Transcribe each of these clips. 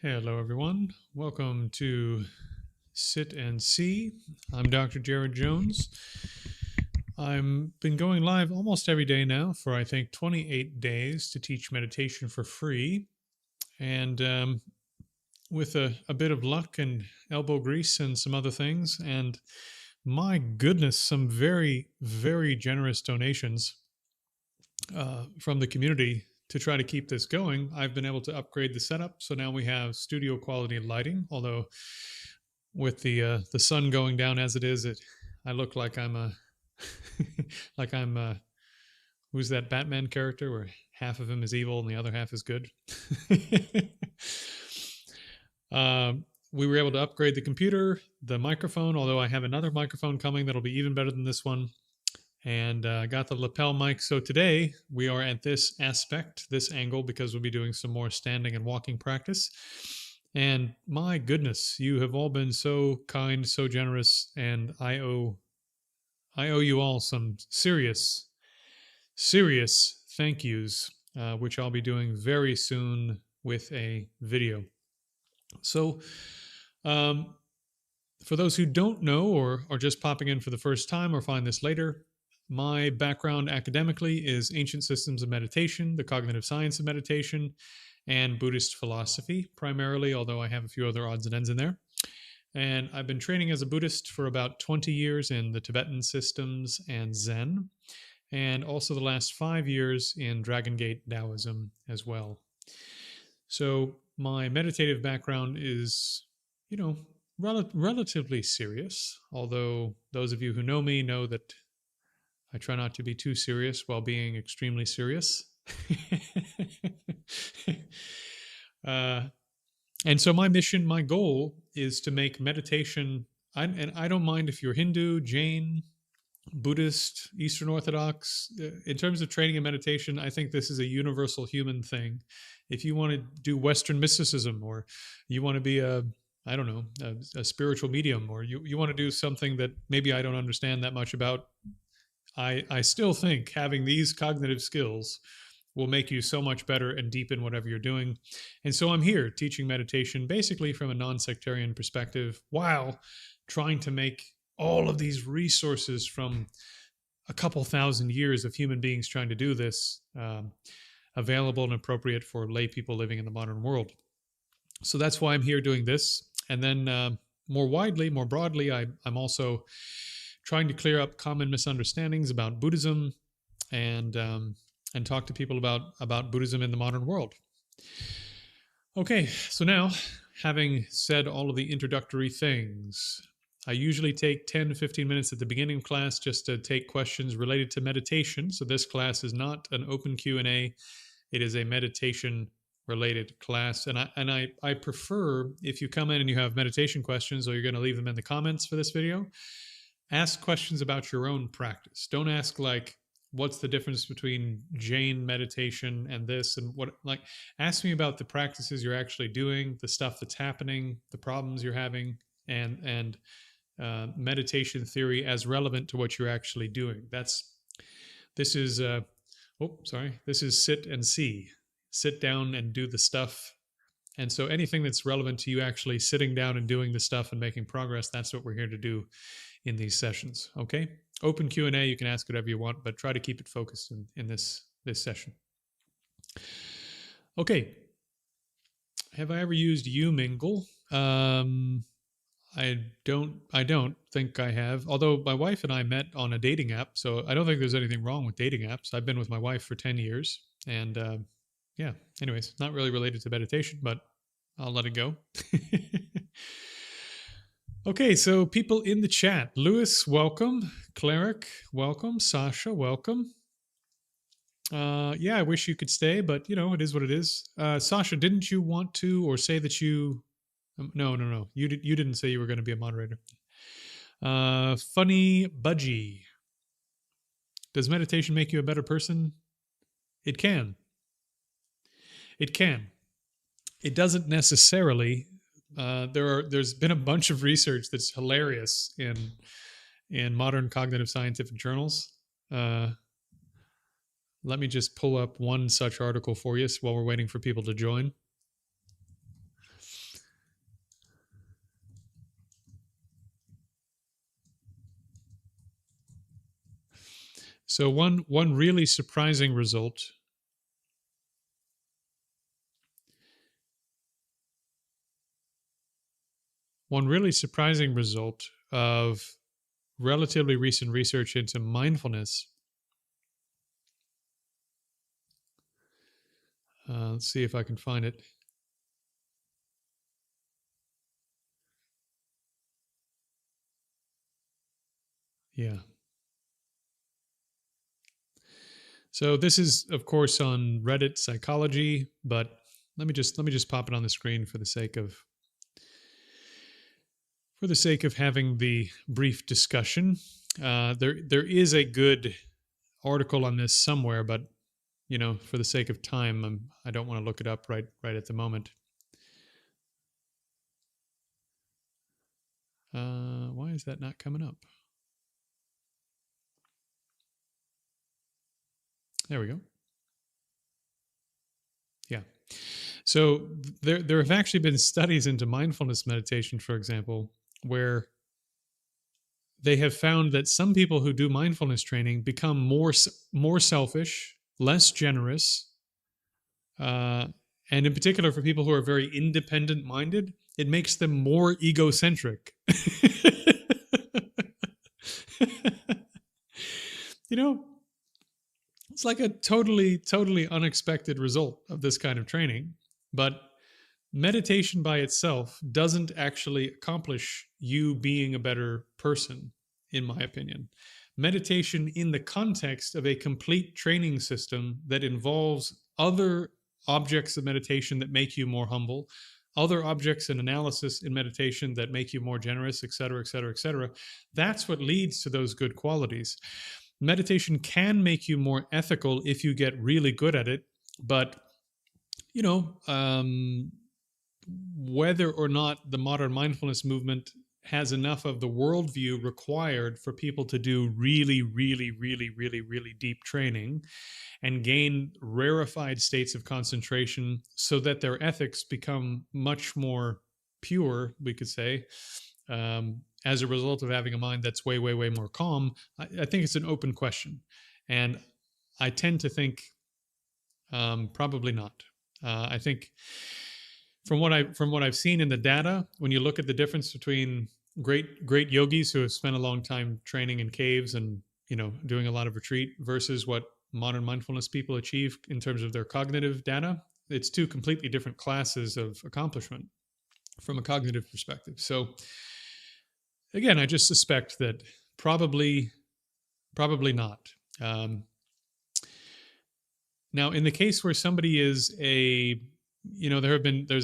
Hello, everyone. Welcome to Sit and See. I'm Dr. Jared Jones. I've been going live almost every day now for, I think, 28 days to teach meditation for free. And with a bit of luck and elbow grease and some other things, and my goodness, some very, very generous donations from the community to try to keep this going, I've been able to upgrade the setup. So now we have studio quality lighting. Although with the sun going down as it is, I look like I'm a like I'm who's that Batman character where half of him is evil and the other half is good. We were able to upgrade the computer, the microphone. Although I have another microphone coming that'll be even better than this one. And I got the lapel mic. So today we are at this aspect, this angle, because we'll be doing some more standing and walking practice. And my goodness, you have all been so kind, so generous, and I owe you all some serious, serious thank yous, which I'll be doing very soon with a video. So, for those who don't know or are just popping in for the first time or find this later, my background academically is ancient systems of meditation, the cognitive science of meditation, and Buddhist philosophy primarily, although I have a few other odds and ends in there. And I've been training as a Buddhist for about 20 years in the Tibetan systems and Zen, and also the last 5 years in Dragon Gate Taoism as well. So my meditative background is, relatively serious, although those of you who know me know that I try not to be too serious while being extremely serious. And so my mission, my goal is to make meditation, and I don't mind if you're Hindu, Jain, Buddhist, Eastern Orthodox. In terms of training and meditation, I think this is a universal human thing. If you want to do Western mysticism, or you want to be a spiritual medium, or you want to do something that maybe I don't understand that much about, I still think having these cognitive skills will make you so much better and deepen whatever you're doing. And so I'm here teaching meditation basically from a non-sectarian perspective while trying to make all of these resources from a couple thousand years of human beings trying to do this available and appropriate for lay people living in the modern world. So that's why I'm here doing this. And then more widely, more broadly, I'm also trying to clear up common misunderstandings about Buddhism and talk to people about Buddhism in the modern world. Okay, so now, having said all of the introductory things, I usually take 10 to 15 minutes at the beginning of class just to take questions related to meditation. So this class is not an open Q&A. It is a meditation related class. And I prefer, if you come in and you have meditation questions, or you're going to leave them in the comments for this video, ask questions about your own practice. Don't ask like, what's the difference between Jain meditation and this, and what, like, ask me about the practices you're actually doing, the stuff that's happening, the problems you're having, and meditation theory as relevant to what you're actually doing. This is sit and see. Sit down and do the stuff. And so anything that's relevant to you actually sitting down and doing the stuff and making progress, that's what we're here to do in these sessions. Okay, open Q&A, you can ask whatever you want, but try to keep it focused in this session. Okay, have I ever used Umingle? I don't think I have, although my wife and I met on a dating app, so I don't think there's anything wrong with dating apps. I've been with my wife for 10 years, and yeah, anyways, not really related to meditation, but I'll let it go. Okay, so people in the chat. Lewis, welcome. Cleric, welcome. Sasha, welcome. Yeah, I wish you could stay, but it is what it is. Sasha, didn't you want to, or say that you? No. You didn't say you were going to be a moderator. Funny Budgie. Does meditation make you a better person? It can. It can. It doesn't necessarily. There's been a bunch of research that's hilarious in modern cognitive scientific journals. Let me just pull up one such article for you while we're waiting for people to join. So one really surprising result. One really surprising result of relatively recent research into mindfulness. Let's see if I can find it. Yeah. So this is, of course, on Reddit Psychology, but let me just pop it on the screen for the sake of having the brief discussion. There is a good article on this somewhere, but for the sake of time, I don't want to look it up right at the moment. Why is that not coming up? There we go. Yeah. So there have actually been studies into mindfulness meditation, for example, where they have found that some people who do mindfulness training become more selfish, less generous, and in particular for people who are very independent minded, it makes them more egocentric. you know, it's like a totally unexpected result of this kind of training. But meditation by itself doesn't actually accomplish you being a better person, in my opinion. Meditation in the context of a complete training system that involves other objects of meditation that make you more humble, other objects and analysis in meditation that make you more generous, et cetera, et cetera, et cetera. That's what leads to those good qualities. Meditation can make you more ethical if you get really good at it, but you know, whether or not the modern mindfulness movement has enough of the worldview required for people to do really deep training and gain rarefied states of concentration so that their ethics become much more pure, we could say, as a result of having a mind that's way more calm. I think it's an open question. And I tend to think probably not. I think from what I've seen in the data, when you look at the difference between great yogis who have spent a long time training in caves and doing a lot of retreat versus what modern mindfulness people achieve in terms of their cognitive data, it's two completely different classes of accomplishment from a cognitive perspective. So again, I just suspect that probably not. Now, in the case where somebody is there's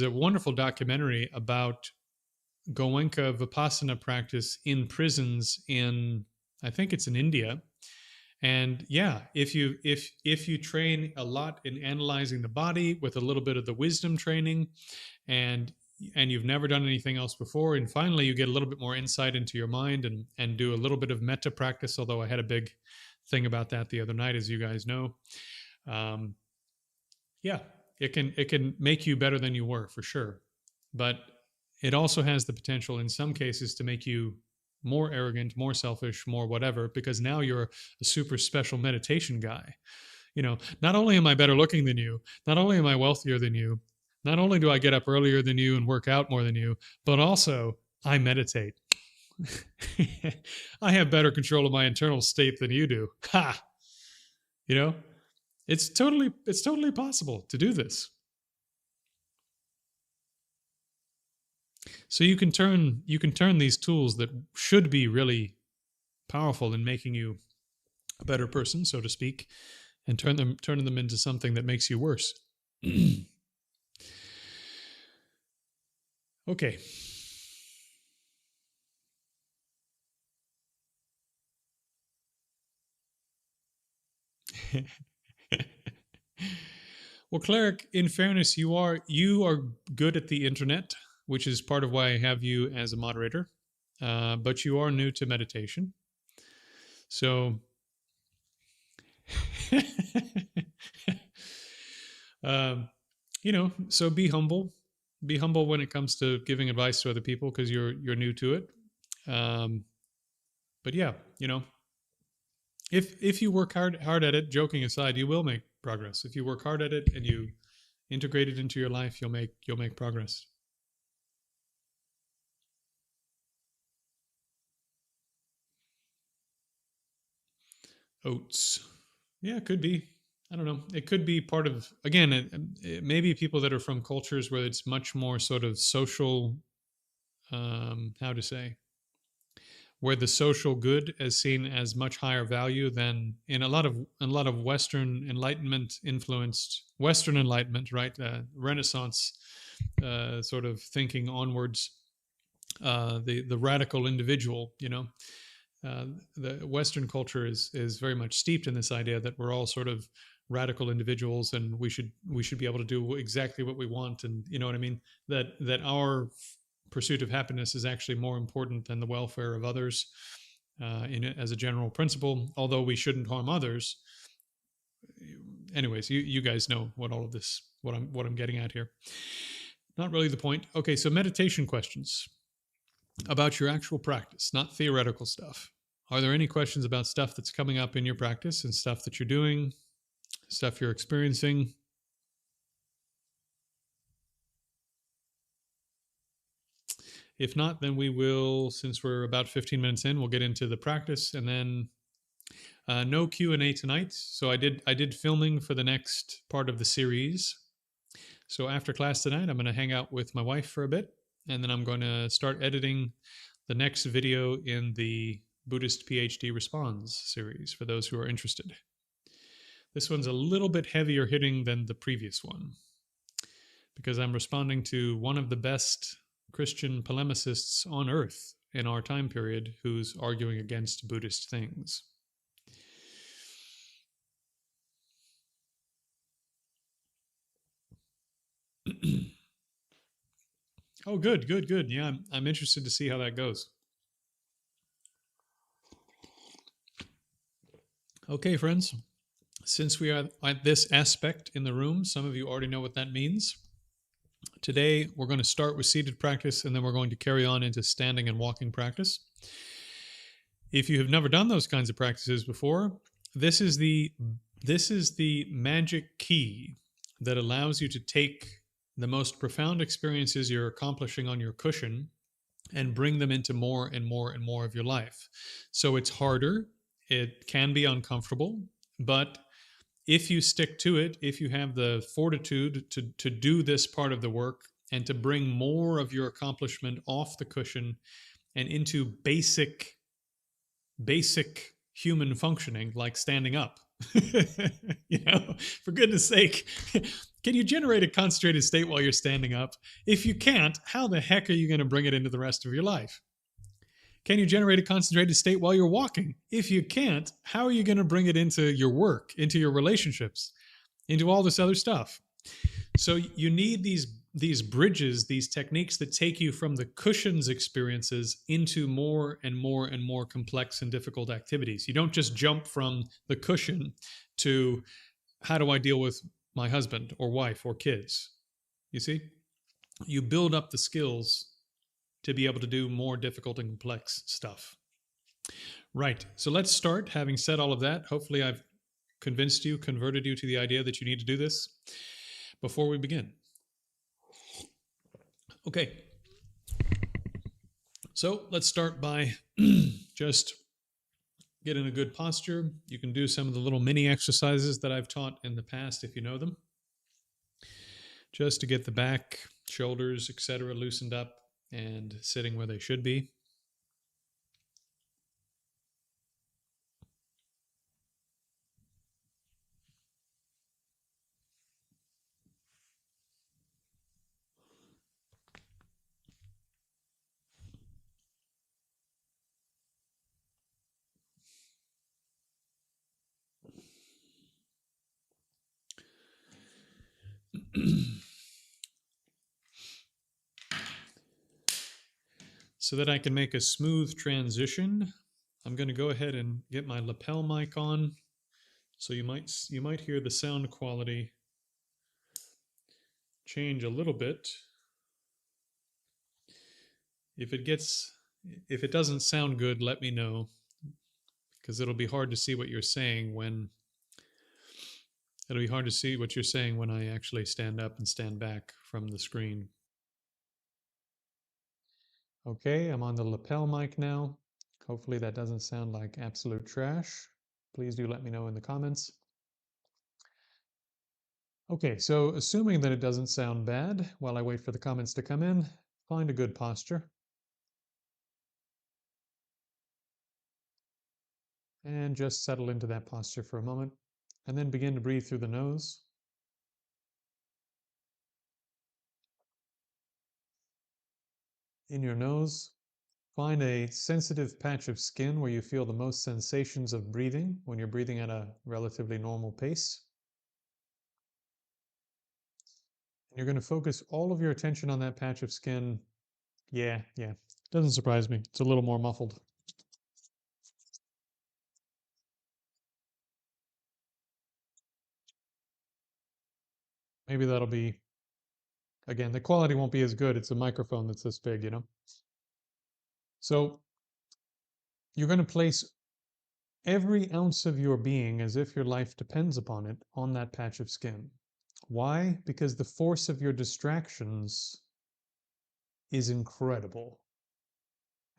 a wonderful documentary about Goenka Vipassana practice in prisons I think it's in India. And yeah, if you train a lot in analyzing the body with a little bit of the wisdom training, and you've never done anything else before, and finally you get a little bit more insight into your mind and do a little bit of metta practice, although I had a big thing about that the other night, as you guys know. Yeah, it can make you better than you were, for sure. But it also has the potential in some cases to make you more arrogant, more selfish, more whatever, because now you're a super special meditation guy. Not only am I better looking than you, not only am I wealthier than you, not only do I get up earlier than you and work out more than you, but also I meditate. I have better control of my internal state than you do. Ha! It's totally possible to do this. So you can turn these tools that should be really powerful in making you a better person, so to speak, and turn them into something that makes you worse. Okay. Well, Cleric, in fairness, you are good at the internet, which is part of why I have you as a moderator. But you are new to meditation, so so be humble. Be humble when it comes to giving advice to other people because you're new to it. But yeah, If you work hard at it, joking aside, you will make progress. If you work hard at it and you integrate it into your life, you'll make progress. Oats. Yeah, it could be. I don't know. It could be part of, again, it may be people that are from cultures where it's much more sort of social, how to say, where the social good is seen as much higher value than in a lot of Western Enlightenment influenced Western Enlightenment, right? Renaissance sort of thinking onwards. The radical individual, the Western culture is very much steeped in this idea that we're all sort of radical individuals and we should be able to do exactly what we want, and you know what I mean. That our pursuit of happiness is actually more important than the welfare of others, as a general principle. Although we shouldn't harm others. Anyways, you guys know what all of this what I'm getting at here. Not really the point. Okay, so meditation questions about your actual practice, not theoretical stuff. Are there any questions about stuff that's coming up in your practice and stuff that you're doing, stuff you're experiencing? If not, then we will, since we're about 15 minutes in, we'll get into the practice, and then no Q&A tonight. So I did filming for the next part of the series. So after class tonight, I'm going to hang out with my wife for a bit, and then I'm going to start editing the next video in the Buddhist PhD Responds series for those who are interested. This one's a little bit heavier hitting than the previous one because I'm responding to one of the best Christian polemicists on earth in our time period who's arguing against Buddhist things. Oh, good, good, good. Yeah, I'm interested to see how that goes. Okay, friends. Since we are at this aspect in the room, some of you already know what that means. Today, we're going to start with seated practice, and then we're going to carry on into standing and walking practice. If you have never done those kinds of practices before, this is the magic key that allows you to take the most profound experiences you're accomplishing on your cushion and bring them into more and more and more of your life. So it's harder, it can be uncomfortable, but if you stick to it, if you have the fortitude to do this part of the work and to bring more of your accomplishment off the cushion and into basic human functioning, like standing up, for goodness sake, can you generate a concentrated state while you're standing up? If you can't, how the heck are you going to bring it into the rest of your life? Can you generate a concentrated state while you're walking? If you can't, how are you going to bring it into your work, into your relationships, into all this other stuff? So you need these bridges, these techniques that take you from the cushions experiences into more and more and more complex and difficult activities. You don't just jump from the cushion to how do I deal with my husband or wife or kids? You see? You build up the skills to be able to do more difficult and complex stuff. Right. So let's start. Having said all of that, hopefully I've convinced you, converted you to the idea that you need to do this before we begin. Okay. So let's start by just getting a good posture. You can do some of the little mini exercises that I've taught in the past if you know them, just to get the back, shoulders, etc. loosened up and sitting where they should be. So that I can make a smooth transition, I'm going to go ahead and get my lapel mic on. So you might hear the sound quality change a little bit. If it doesn't sound good, let me know, because it'll be hard to see what you're saying when I actually stand up and stand back from the screen. Okay, I'm on the lapel mic now. Hopefully that doesn't sound like absolute trash. Please do let me know in the comments. Okay, so assuming that it doesn't sound bad, while I wait for the comments to come in, find a good posture. And just settle into that posture for a moment, and then begin to breathe through the nose. In your nose, find a sensitive patch of skin where you feel the most sensations of breathing when you're breathing at a relatively normal pace. And you're going to focus all of your attention on that patch of skin. Yeah. Doesn't surprise me. It's a little more muffled. Maybe that'll be, again, the quality won't be as good. It's a microphone that's this big, you know? So you're going to place every ounce of your being, as if your life depends upon it, on that patch of skin. Why? Because the force of your distractions is incredible.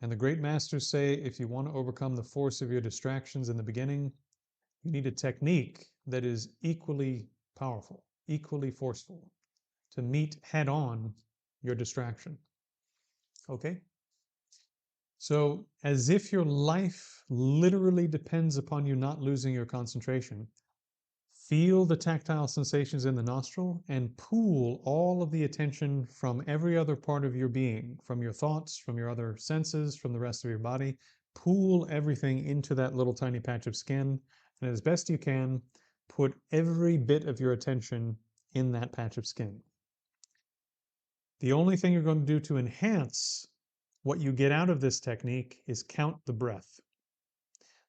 And the great masters say if you want to overcome the force of your distractions in the beginning, you need a technique that is equally powerful, equally forceful to meet head on your distraction. Okay? So, as if your life literally depends upon you not losing your concentration, feel the tactile sensations in the nostril and pool all of the attention from every other part of your being, from your thoughts, from your other senses, from the rest of your body. Pool everything into that little tiny patch of skin, and as best you can, put every bit of your attention in that patch of skin. The only thing you're going to do to enhance what you get out of this technique is count the breath.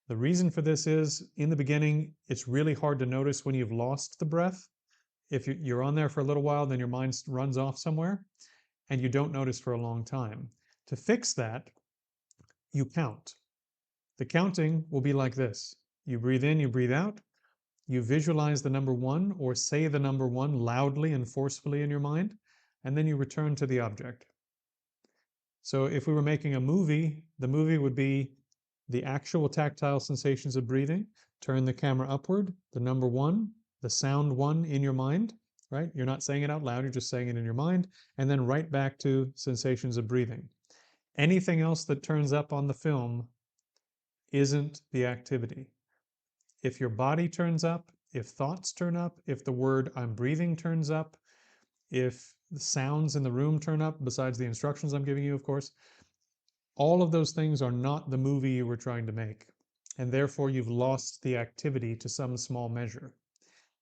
The reason for this is, in the beginning, it's really hard to notice when you've lost the breath. If you're on there for a little while, then your mind runs off somewhere, and you don't notice for a long time. To fix that, you count. The counting will be like this. You breathe in, you breathe out, you visualize the number one or say the number one loudly and forcefully in your mind, and then you return to the object. So if we were making a movie, the movie would be the actual tactile sensations of breathing. Turn the camera upward, the number one, the sound one in your mind, right? You're not saying it out loud, you're just saying it in your mind, and then right back to sensations of breathing. Anything else that turns up on the film isn't the activity. If your body turns up, if thoughts turn up, if the word I'm breathing turns up, if the sounds in the room turn up, besides the instructions I'm giving you, of course, all of those things are not the movie you were trying to make. And therefore, you've lost the activity to some small measure.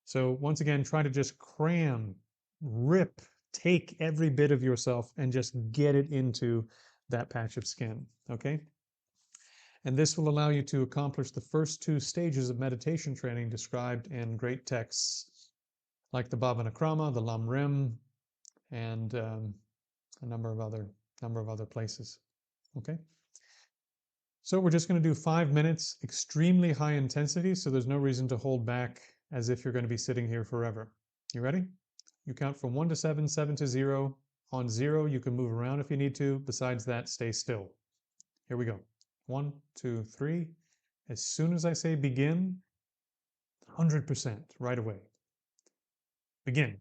So once again, try to just cram, rip, take every bit of yourself and just get it into that patch of skin, okay? And this will allow you to accomplish the first two stages of meditation training described in great texts like the Bhavanakrama, the Lam Rim, and a number of other places. Okay. So we're just going to do 5 minutes, extremely high intensity, so there's no reason to hold back as if you're going to be sitting here forever. You ready? You count from 1 to 7, 7 to 0. On 0, you can move around if you need to. Besides that, stay still. Here we go. 1, 2, 3. As soon as I say begin, 100% right away. Begin.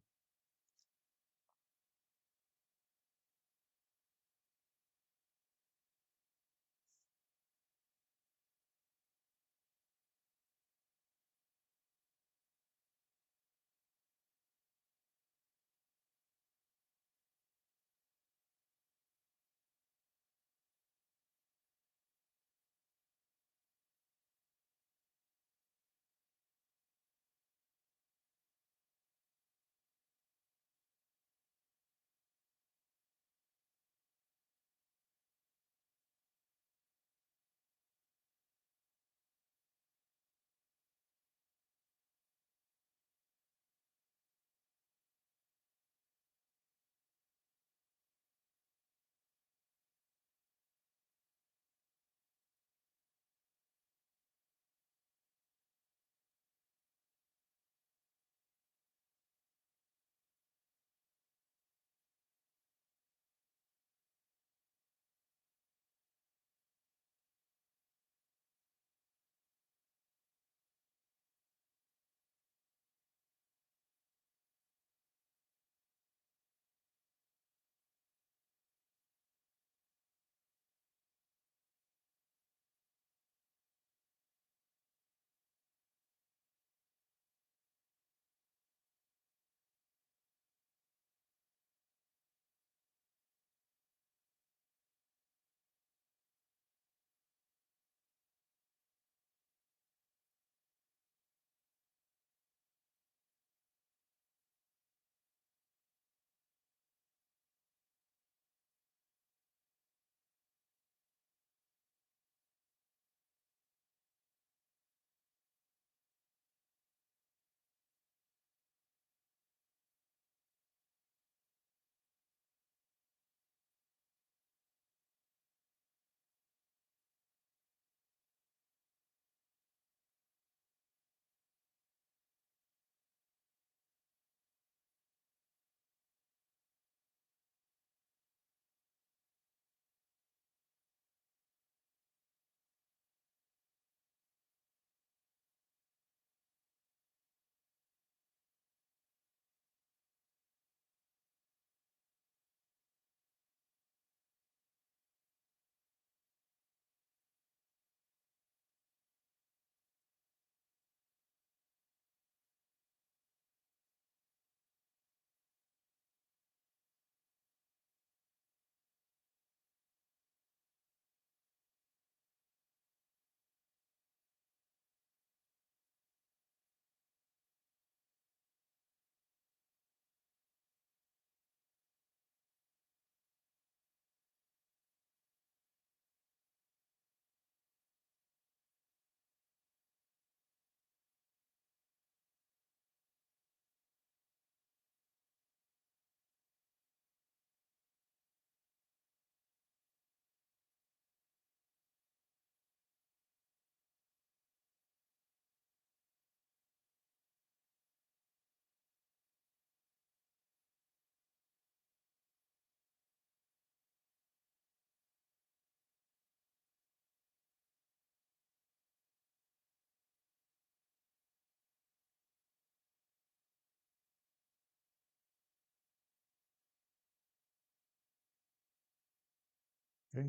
Okay.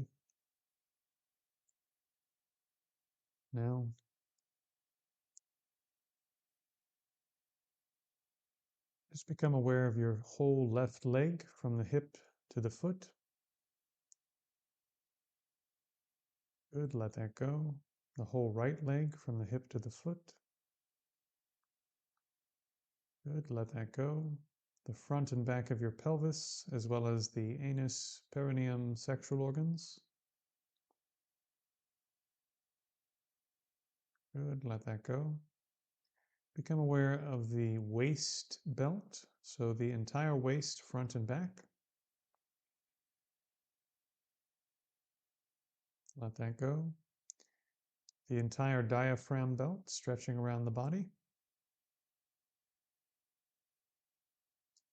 Now, just become aware of your whole left leg from the hip to the foot. Good, let that go. The whole right leg from the hip to the foot. Good, let that go. The front and back of your pelvis, as well as the anus, perineum, sexual organs. Good, let that go. Become aware of the waist belt, so the entire waist, front and back. Let that go. The entire diaphragm belt stretching around the body.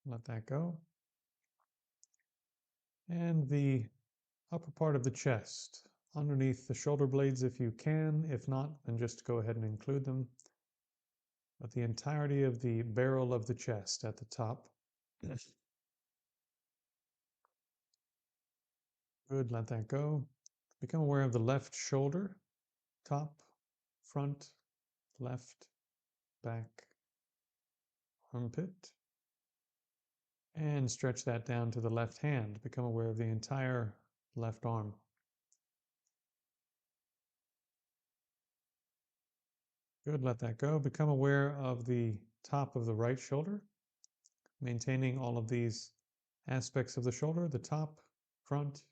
Let that go. And the upper part of the chest, underneath the shoulder blades if you can. If not, then just go ahead and include them. But the entirety of the barrel of the chest at the top. Good, let that go. Become aware of the left shoulder, top, front, left, back, armpit. And stretch that down to the left hand. Become aware of the entire left arm. Good, let that go. Become aware of the top of the right shoulder, maintaining all of these aspects of the shoulder, the top, front,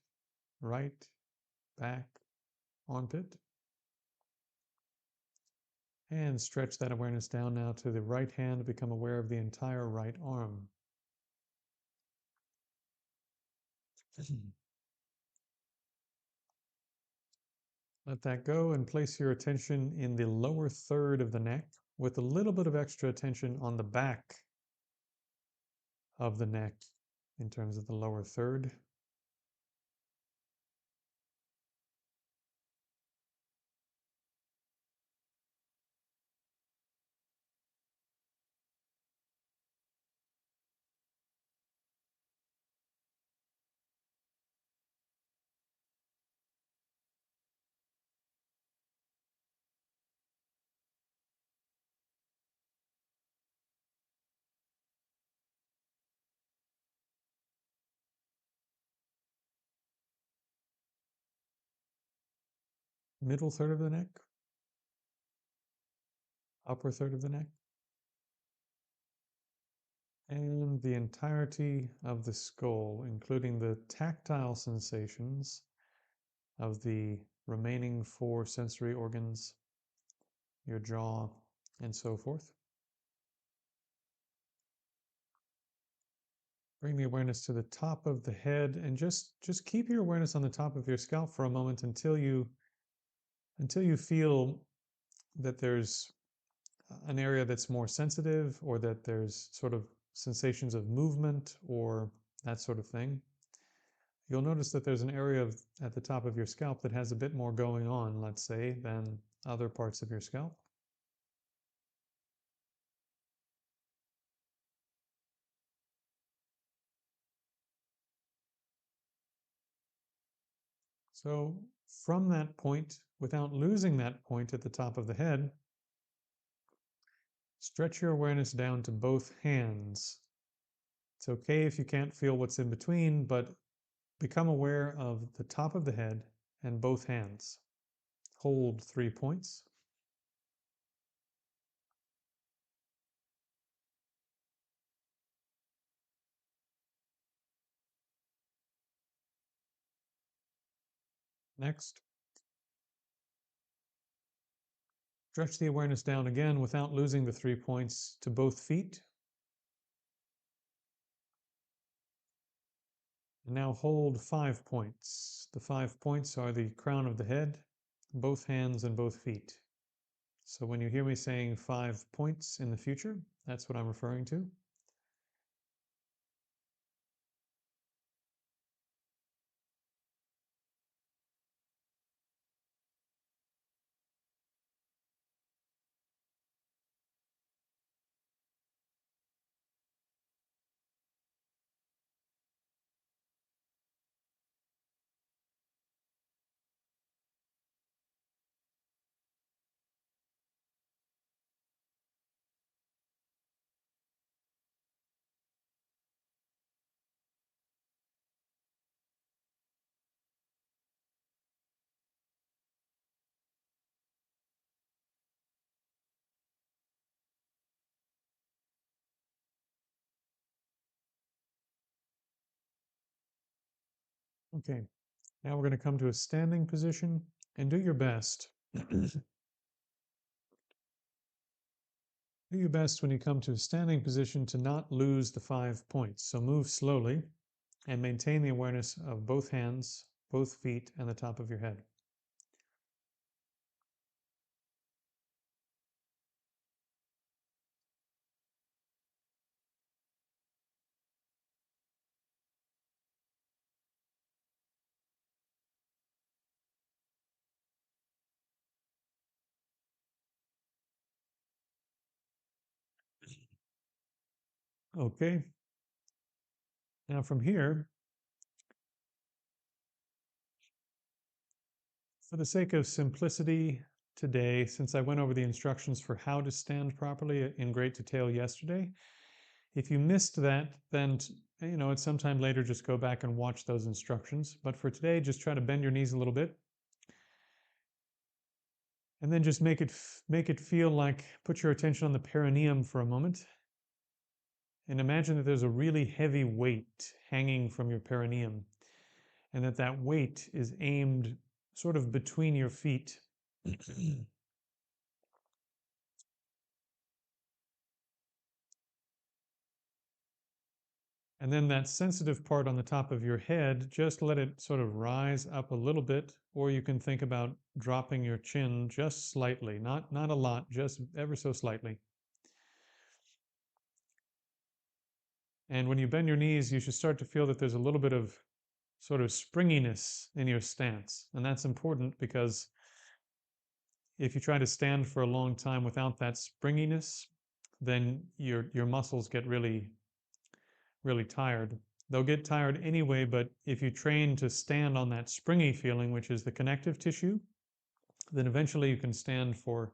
right, back, armpit. And stretch that awareness down now to the right hand. Become aware of the entire right arm. Let that go and place your attention in the lower third of the neck with a little bit of extra attention on the back of the neck in terms of the lower third. Middle third of the neck, upper third of the neck, and the entirety of the skull, including the tactile sensations of the remaining 4 sensory organs, your jaw, and so forth. Bring the awareness to the top of the head and just keep your awareness on the top of your scalp for a moment until you feel that there's an area that's more sensitive or that there's sort of sensations of movement or that sort of thing. You'll notice that there's an area at the top of your scalp that has a bit more going on, let's say, than other parts of your scalp. So from that point, without losing that point at the top of the head, stretch your awareness down to both hands. It's okay if you can't feel what's in between, but become aware of the top of the head and both hands. Hold 3 points. Next, stretch the awareness down again without losing the 3 points to both feet. And now hold 5 points. The 5 points are the crown of the head, both hands and both feet. So when you hear me saying 5 points in the future, that's what I'm referring to. Okay, now we're going to come to a standing position and do your best. Do your best when you come to a standing position to not lose the 5 points. So move slowly and maintain the awareness of both hands, both feet, and the top of your head. Okay, now from here, for the sake of simplicity today, since I went over the instructions for how to stand properly in great detail yesterday, if you missed that, then at some time later, just go back and watch those instructions. But for today, just try to bend your knees a little bit, and then just make it feel like, put your attention on the perineum for a moment, and imagine that there's a really heavy weight hanging from your perineum, and that weight is aimed sort of between your feet. And then that sensitive part on the top of your head, just let it sort of rise up a little bit, or you can think about dropping your chin just slightly, not a lot, just ever so slightly. And when you bend your knees, you should start to feel that there's a little bit of sort of springiness in your stance. And that's important because if you try to stand for a long time without that springiness, then your muscles get really tired. They'll get tired anyway, but if you train to stand on that springy feeling, which is the connective tissue, then eventually you can stand for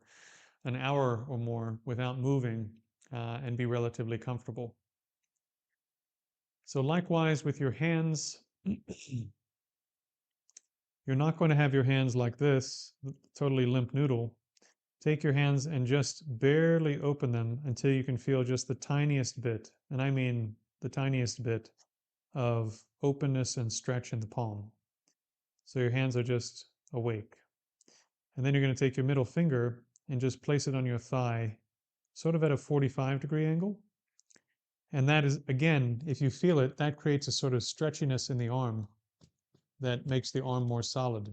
an hour or more without moving and be relatively comfortable. So likewise with your hands, you're not going to have your hands like this, totally limp noodle. Take your hands and just barely open them until you can feel just the tiniest bit, and I mean the tiniest bit, of openness and stretch in the palm. So your hands are just awake. And then you're going to take your middle finger and just place it on your thigh, sort of at a 45-degree angle. And that is, again, if you feel it, that creates a sort of stretchiness in the arm that makes the arm more solid.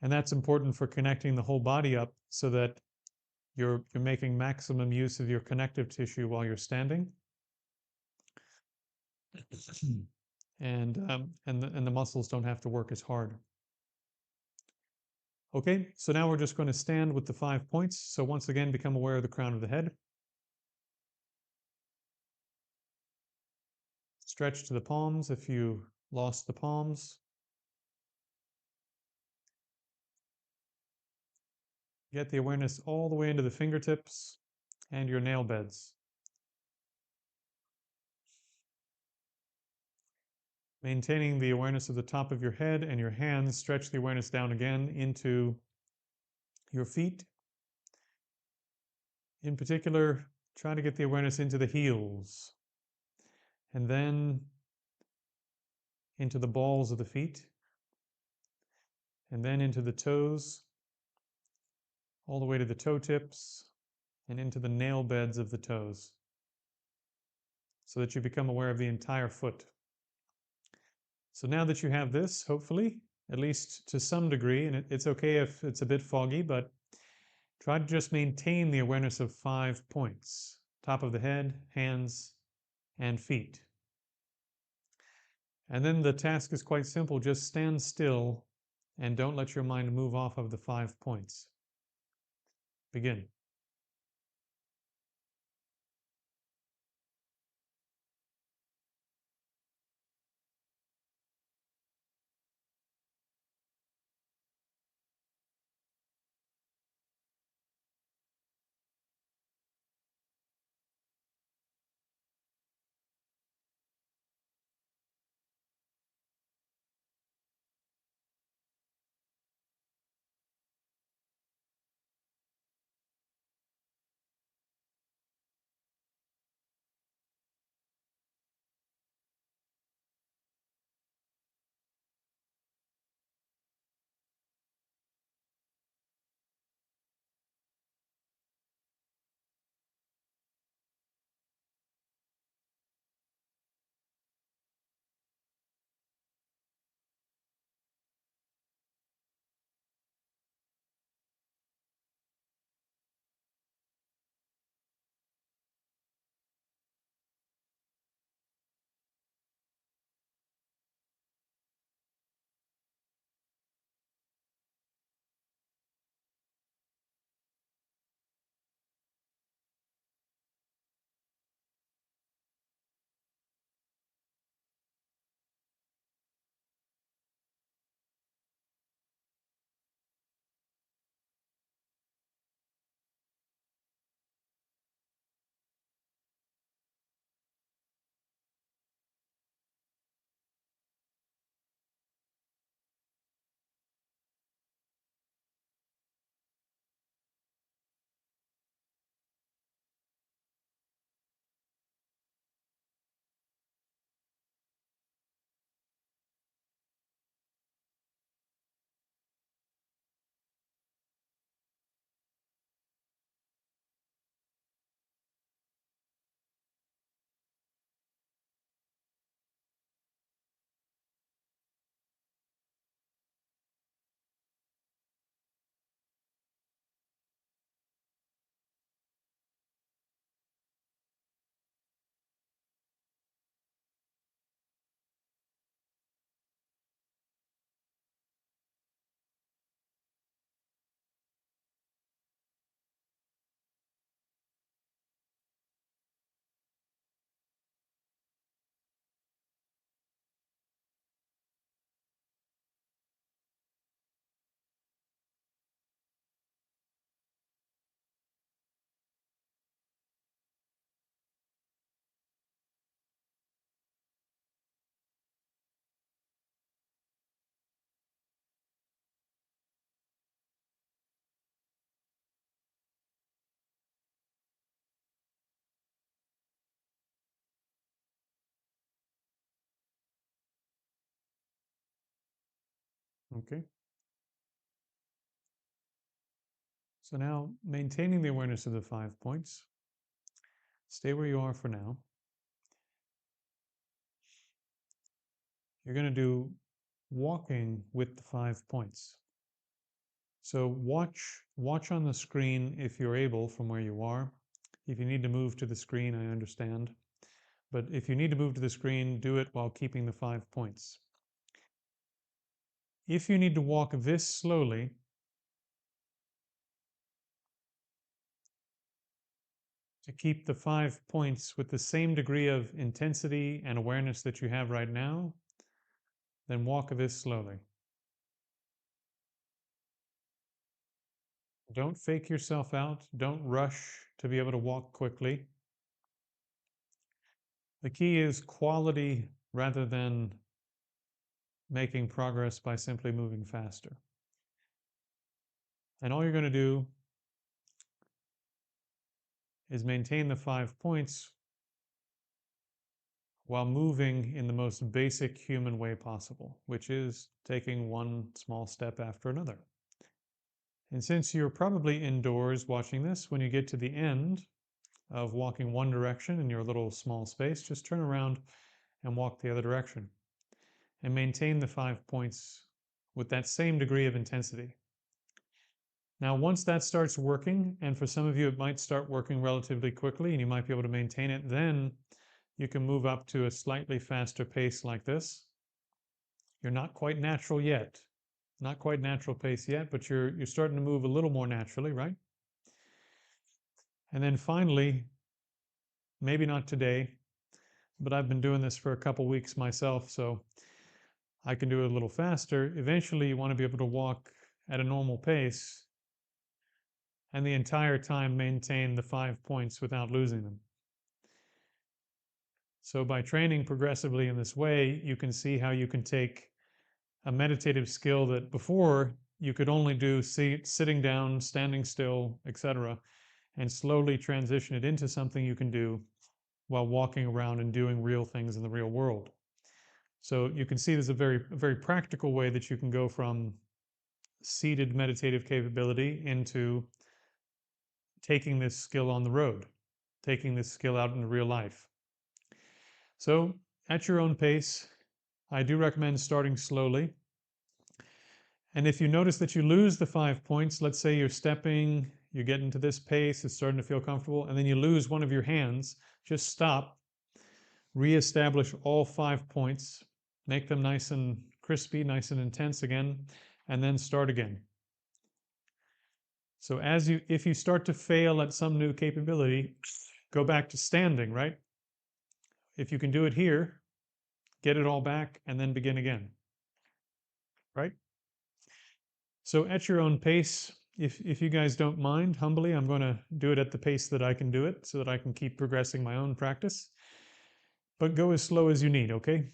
And that's important for connecting the whole body up so that you're making maximum use of your connective tissue while you're standing. And the muscles don't have to work as hard. Okay, so now we're just going to stand with the 5 points. So once again, become aware of the crown of the head. Stretch to the palms if you lost the palms. Get the awareness all the way into the fingertips and your nail beds. Maintaining the awareness of the top of your head and your hands, stretch the awareness down again into your feet. In particular, try to get the awareness into the heels and then into the balls of the feet and then into the toes, all the way to the toe tips and into the nail beds of the toes, so that you become aware of the entire foot. So now that you have this, hopefully, at least to some degree, and it's okay if it's a bit foggy, but try to just maintain the awareness of 5 points: top of the head, hands, and feet. And then the task is quite simple. Just stand still and don't let your mind move off of the 5 points. Begin. Okay. So now, maintaining the awareness of the 5 points, stay where you are for now. You're going to do walking with the 5 points. So watch on the screen if you're able from where you are. If you need to move to the screen, I understand. But if you need to move to the screen, do it while keeping the 5 points. If you need to walk this slowly, to keep the 5 points with the same degree of intensity and awareness that you have right now, then walk this slowly. Don't fake yourself out. Don't rush to be able to walk quickly. The key is quality rather than making progress by simply moving faster. And all you're going to do is maintain the 5 points while moving in the most basic human way possible, which is taking one small step after another. And since you're probably indoors watching this, when you get to the end of walking one direction in your little small space, just turn around and walk the other direction. And maintain the 5 points with that same degree of intensity. Now, once that starts working, and for some of you it might start working relatively quickly and you might be able to maintain it, then you can move up to a slightly faster pace like this. You're not quite natural yet. Not quite natural pace yet, but you're starting to move a little more naturally, right? And then finally, maybe not today, but I've been doing this for a couple weeks myself, so I can do it a little faster. Eventually, you want to be able to walk at a normal pace and the entire time maintain the 5 points without losing them. So by training progressively in this way, you can see how you can take a meditative skill that before you could only do sitting down, standing still, etc., and slowly transition it into something you can do while walking around and doing real things in the real world. So you can see there's a very practical way that you can go from seated meditative capability into taking this skill on the road, taking this skill out into real life. So at your own pace, I do recommend starting slowly. And if you notice that you lose the 5 points, let's say you're stepping, you're getting to this pace, it's starting to feel comfortable, and then you lose one of your hands, just stop, reestablish all 5 points, make them nice and crispy, nice and intense again, and then start again. So if you start to fail at some new capability, go back to standing, right? If you can do it here, get it all back, and then begin again, right? So at your own pace, if you guys don't mind, humbly, I'm going to do it at the pace that I can do it so that I can keep progressing my own practice. But go as slow as you need, okay?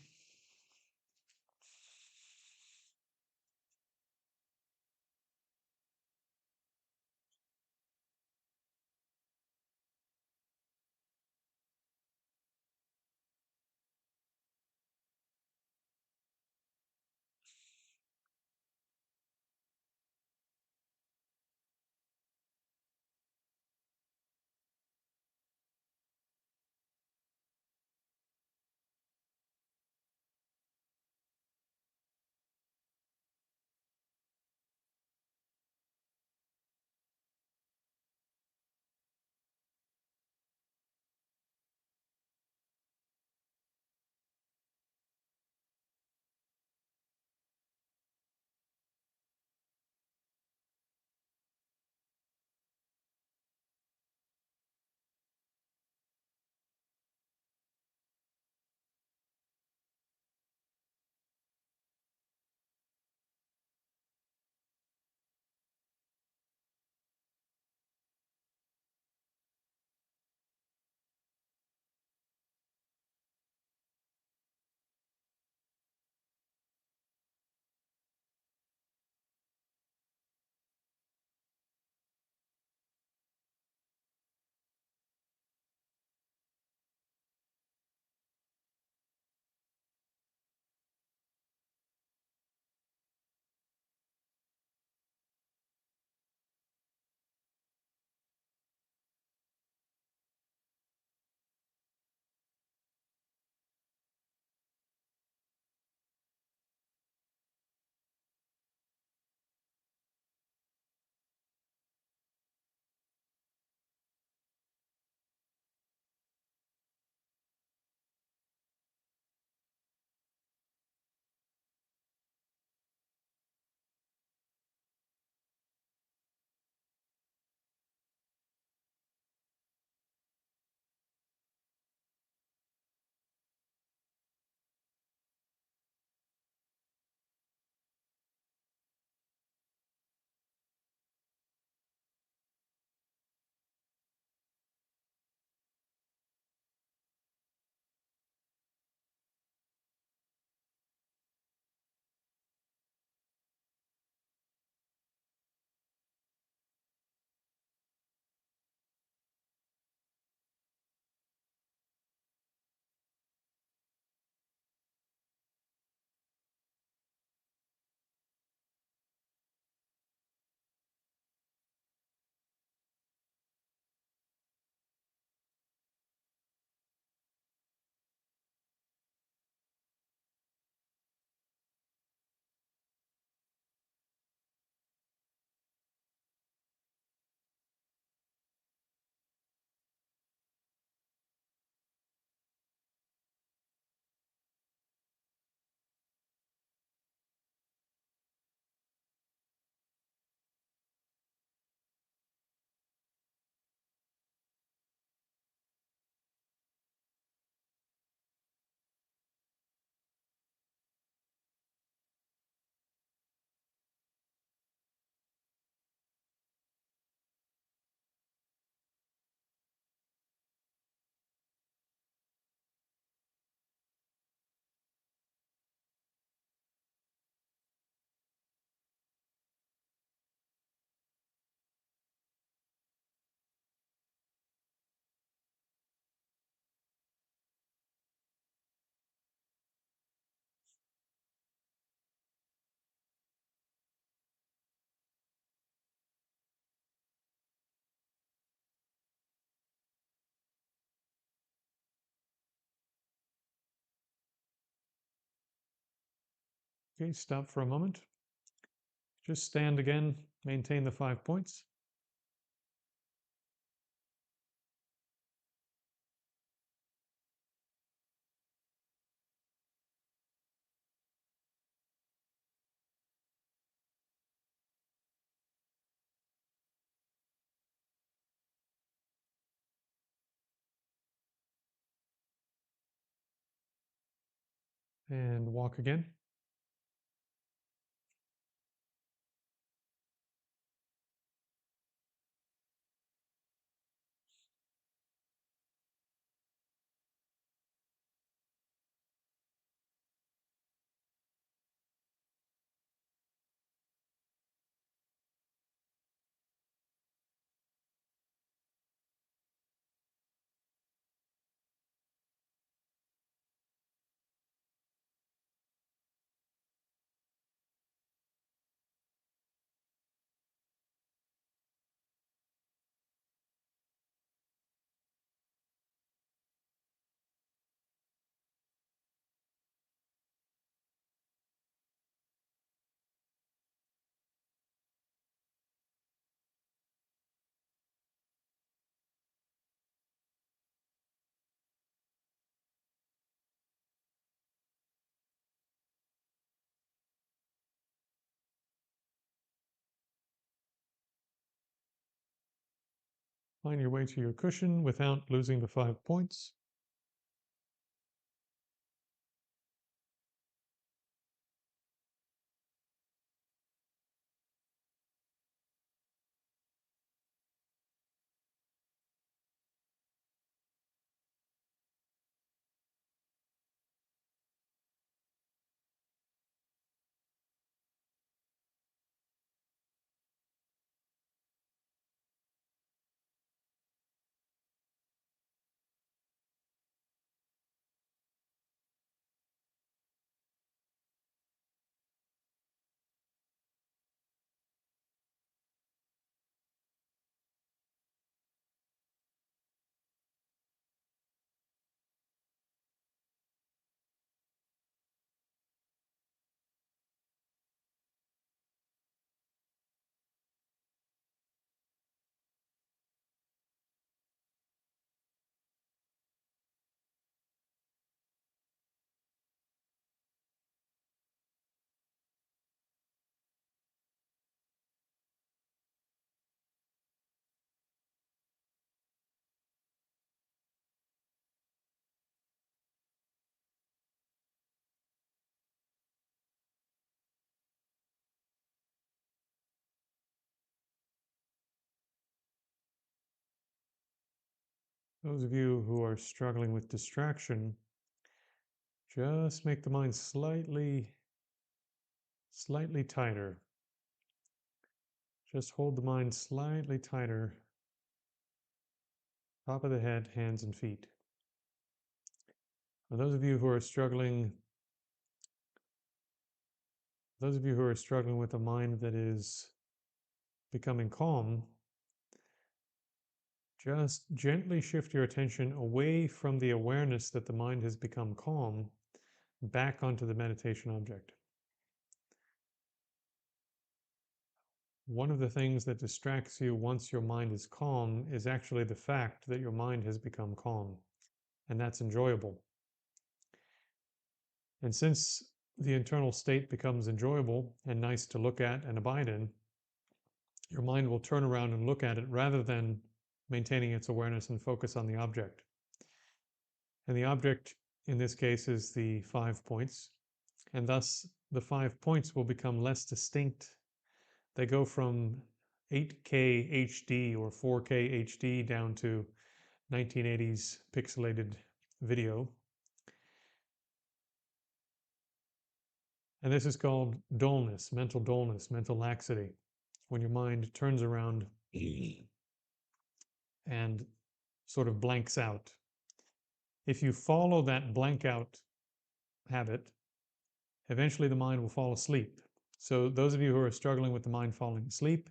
Okay, stop for a moment. Just stand again, maintain the 5 points. And walk again. Find your way to your cushion without losing the 5 points. Those of you who are struggling with distraction, just make the mind slightly tighter. Just hold the mind slightly tighter. Top of the head, hands and feet. For those of you who are struggling, with a mind that is becoming calm, just gently shift your attention away from the awareness that the mind has become calm, back onto the meditation object. One of the things that distracts you once your mind is calm is actually the fact that your mind has become calm, and that's enjoyable. And since the internal state becomes enjoyable and nice to look at and abide in, your mind will turn around and look at it rather than maintaining its awareness and focus on the object. And the object in this case is the 5 points, and thus the 5 points will become less distinct. They go from 8K HD or 4K HD down to 1980s pixelated video. And this is called dullness, mental laxity, when your mind turns around and sort of blanks out. If you follow that blank out habit, eventually the mind will fall asleep. So those of you who are struggling with the mind falling asleep,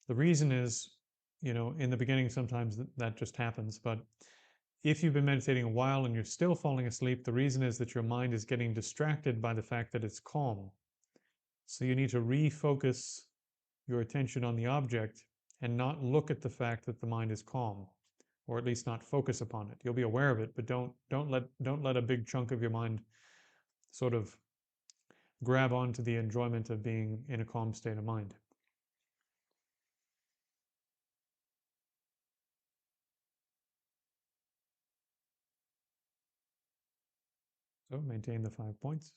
the reason is, in the beginning sometimes that just happens, but if you've been meditating a while and you're still falling asleep, the reason is that your mind is getting distracted by the fact that it's calm. So you need to refocus your attention on the object and not look at the fact that the mind is calm, or at least not focus upon it. You'll be aware of it, but don't let a big chunk of your mind sort of grab onto the enjoyment of being in a calm state of mind. So maintain the 5 points.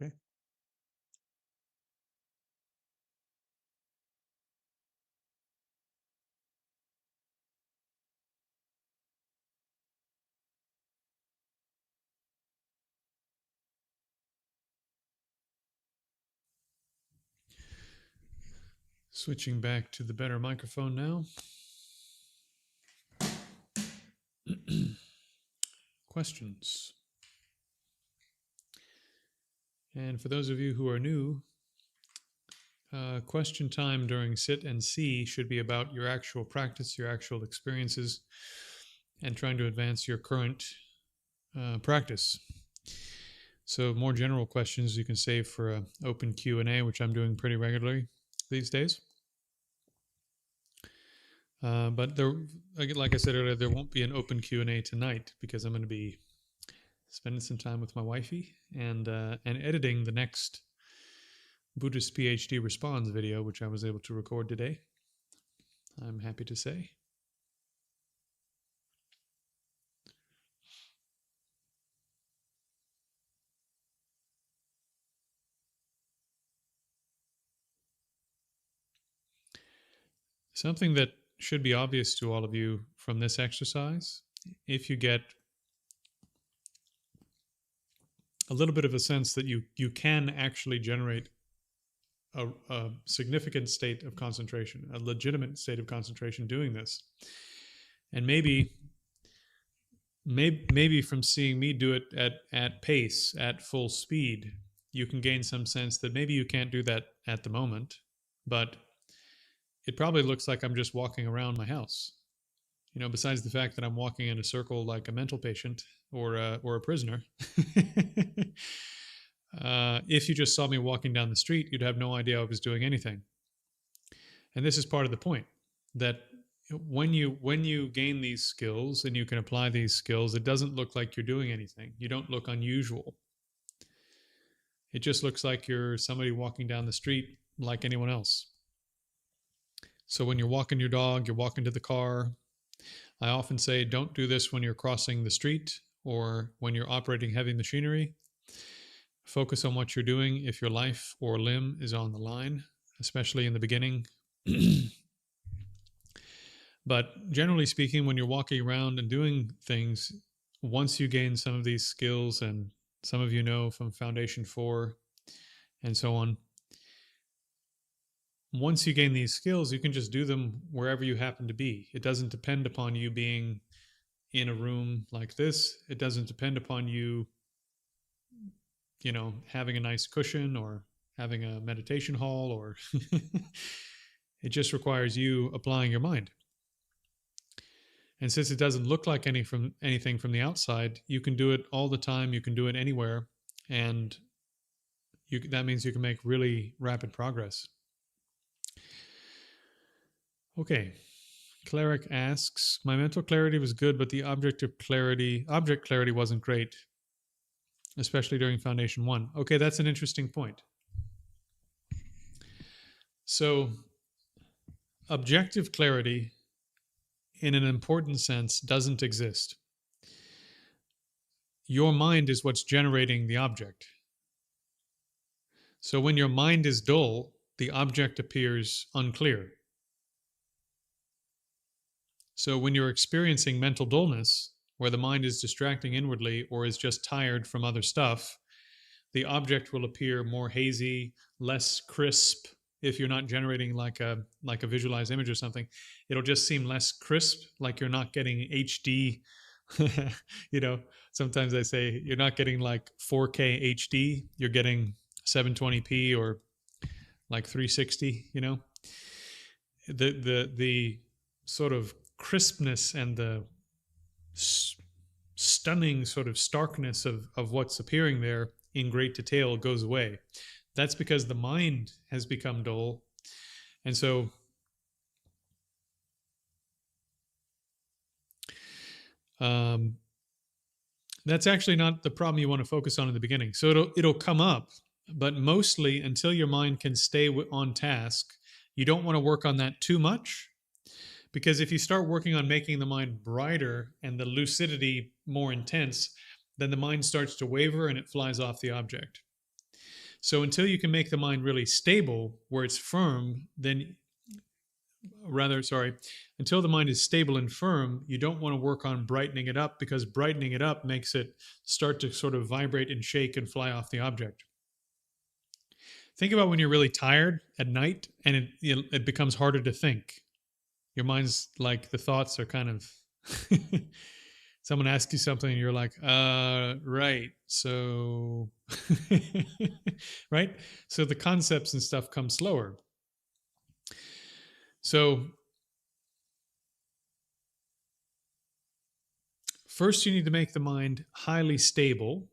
Okay. Switching back to the better microphone now. Questions? And for those of you who are new, question time during sit and see should be about your actual practice, your actual experiences, and trying to advance your current practice. So more general questions you can save for an open Q&A, which I'm doing pretty regularly these days. But there, like I said earlier, there won't be an open Q&A tonight because I'm going to be spending some time with my wifey and editing the next Buddhist PhD Responds video, which I was able to record today, I'm happy to say. Something that should be obvious to all of you from this exercise, if you get a little bit of a sense that you can actually generate a significant state of concentration, a legitimate state of concentration doing this, and maybe from seeing me do it at pace, at full speed, you can gain some sense that maybe you can't do that at the moment, but it probably looks like I'm just walking around my house. You know, besides the fact that I'm walking in a circle like a mental patient or a prisoner. If you just saw me walking down the street, you'd have no idea I was doing anything. And this is part of the point, that when you gain these skills and you can apply these skills, it doesn't look like you're doing anything. You don't look unusual. It just looks like you're somebody walking down the street like anyone else. So when you're walking your dog, you're walking to the car. I often say, don't do this when you're crossing the street or when you're operating heavy machinery. Focus on what you're doing if your life or limb is on the line, especially in the beginning. But generally speaking, when you're walking around and doing things, once you gain some of these skills, and some of you know from Foundation 4 and so on, once you gain these skills, you can just do them wherever you happen to be. It doesn't depend upon you being in a room like this. It doesn't depend upon you, having a nice cushion or having a meditation hall, or it just requires you applying your mind. And since it doesn't look like anything from the outside, you can do it all the time. You can do it anywhere, and that means you can make really rapid progress. Okay. Cleric asks, my mental clarity was good, but the object clarity wasn't great, especially during Foundation 1. Okay, that's an interesting point. So, objective clarity, in an important sense, doesn't exist. Your mind is what's generating the object. So when your mind is dull, the object appears unclear. So when you're experiencing mental dullness, where the mind is distracting inwardly or is just tired from other stuff, the object will appear more hazy, less crisp. If you're not generating like a visualized image or something, it'll just seem less crisp, like you're not getting HD. Sometimes I say you're not getting like 4K HD, you're getting 720p or like 360. The sort of crispness and the stunning sort of starkness of what's appearing there in great detail goes away. That's because the mind has become dull. And so that's actually not the problem you want to focus on in the beginning. So it'll come up, but mostly until your mind can stay on task, you don't want to work on that too much, because if you start working on making the mind brighter and the lucidity more intense, then the mind starts to waver and it flies off the object. So until you can make the mind really stable, where it's firm, until the mind is stable and firm, you don't want to work on brightening it up, because brightening it up makes it start to sort of vibrate and shake and fly off the object. Think about when you're really tired at night and it becomes harder to think. Your mind's like, the thoughts are kind of someone asks you something and you're like, right. So, right. So the concepts and stuff come slower. So first you need to make the mind highly stable.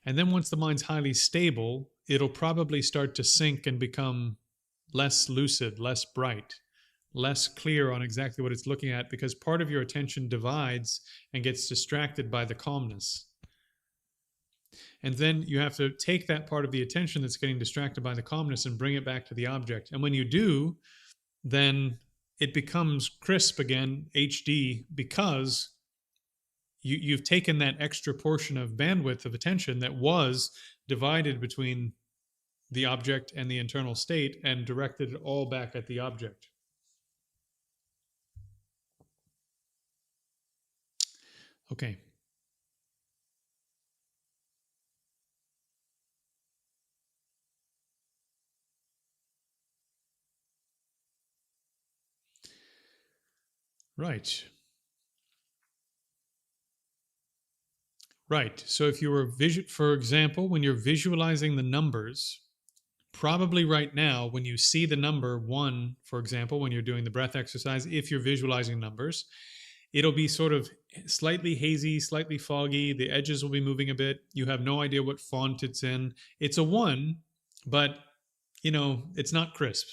And then once the mind's highly stable, it'll probably start to sink and become less lucid, less bright, less clear on exactly what it's looking at, because part of your attention divides and gets distracted by the calmness. And then you have to take that part of the attention that's getting distracted by the calmness and bring it back to the object. And when you do, then it becomes crisp again, HD, because you've taken that extra portion of bandwidth of attention that was divided between the object and the internal state and directed it all back at the object. Okay. Right. Right. So if you were for example, when you're visualizing the numbers, probably right now, when you see the number 1, for example, when you're doing the breath exercise, if you're visualizing numbers, it'll be sort of slightly hazy, slightly foggy. The edges will be moving a bit. You have no idea what font it's in. It's a 1, but it's not crisp.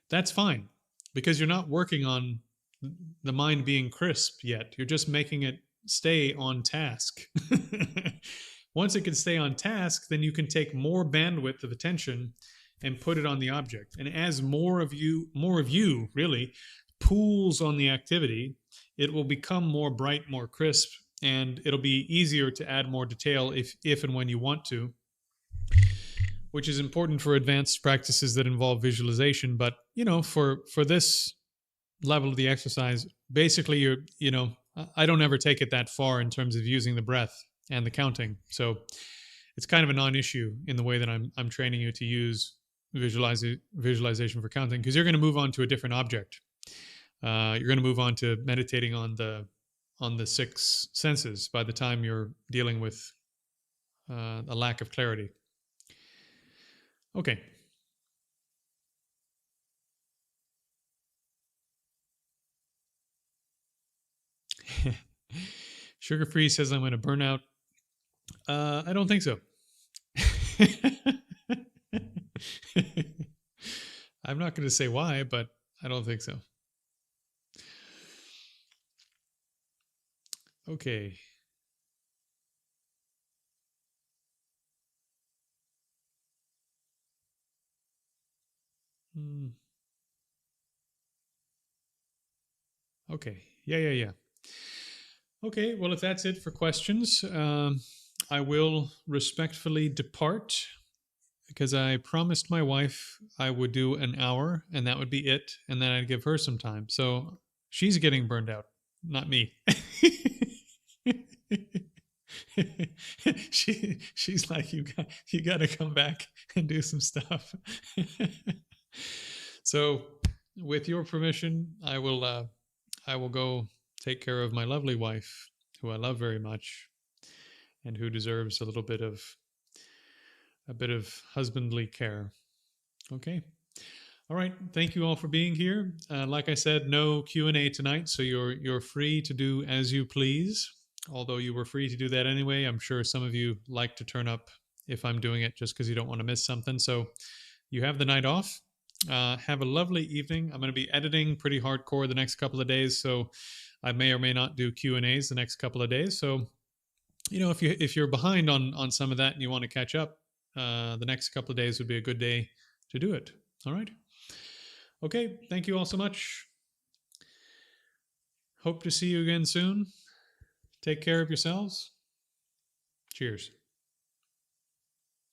That's fine, because you're not working on the mind being crisp yet. You're just making it stay on task. Once it can stay on task, then you can take more bandwidth of attention and put it on the object. And as more of you really pools on the activity, it will become more bright, more crisp, and it'll be easier to add more detail if and when you want to, which is important for advanced practices that involve visualization. But, for this level of the exercise, basically I don't ever take it that far in terms of using the breath and the counting. So it's kind of a non-issue in the way that I'm training you to use visualization for counting, because you're going to move on to a different object. You're going to move on to meditating on the six senses by the time you're dealing with a lack of clarity. Okay. Sugar Free says I'm going to burn out. I don't think so. I'm not going to say why, but I don't think so. Okay. Okay. Yeah. Okay. Well, if that's it for questions, I will respectfully depart because I promised my wife I would do an hour and that would be it. And then I'd give her some time. So she's getting burned out, not me. She's like, you got to come back and do some stuff. So with your permission, I will go take care of my lovely wife, who I love very much and who deserves a bit of husbandly care. Okay. All right. Thank you all for being here. Like I said, no Q&A tonight, so you're free to do as you please. Although you were free to do that anyway, I'm sure some of you like to turn up if I'm doing it just because you don't want to miss something. So you have the night off. Have a lovely evening. I'm going to be editing pretty hardcore the next couple of days, so I may or may not do Q&As the next couple of days. So, if you're behind on some of that and you want to catch up, the next couple of days would be a good day to do it. All right. Okay. Thank you all so much. Hope to see you again soon. Take care of yourselves. Cheers.